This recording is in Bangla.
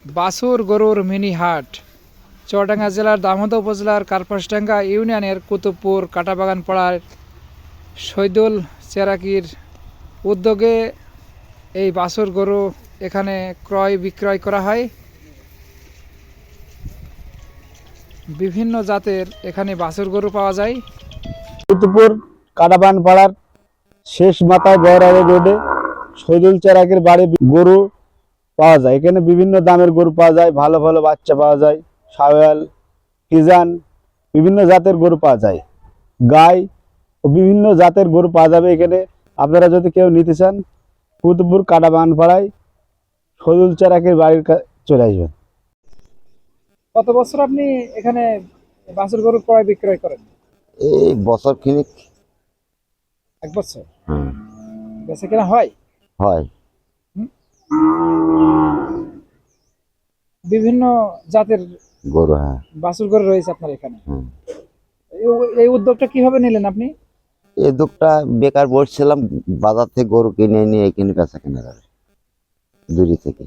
বাছুর গরুর মিনি হাট চুয়াডাঙ্গা জেলার দামোদর উপজেলার কার্পাসডাঙ্গা ইউনিয়নের কুতুবপুর কাটাবাগান পাড়ার শহীদুল চেরাকির উদ্যোগে এই বাছুর গরু এখানে ক্রয় বিক্রয় করা হয়। বিভিন্ন জাতের এখানে বাছুর গরু পাওয়া যায়। কুতুবপুর কাটাবাগান পাড়ার শেষ মাথায় বহরারি রোডে শহীদুল চেরাকের বাড়ি গরু পাওয়া যায়। এখানে বিভিন্ন দামের গরু পাওয়া যায়, ভালো ভালো বাচ্চা পাওয়া যায়, শাওয়াল, ফিজান, বিভিন্ন জাতের গরু পাওয়া যায়, গাই ও বিভিন্ন জাতের গরু পাওয়া যাবে এখানে। আপনারা যদি কেউ নিতে চান কুতুবপুর কাটাবাগান পাড়ায় শহীদুল চেরাকের বাড়ির চলে আসবেন। কত বছর আপনি এখানে বাছুর গরু ক্রয় বিক্রয় করেন? এই বছর খানিক। 1 বছর। বেচা কেনা হয়? হয়। বিভিন্ন জাতের গরু, হ্যাঁ। বাছুর গরু রয়েছে আপনার এখানে। এই উদ্যোগটা কিভাবে নিলেন আপনি? এই দুঃখটা বেকার বসছিলাম, বাজার থেকে গরু কিনে নিয়ে এখানে বেচা কেনা করে দূরি থেকে।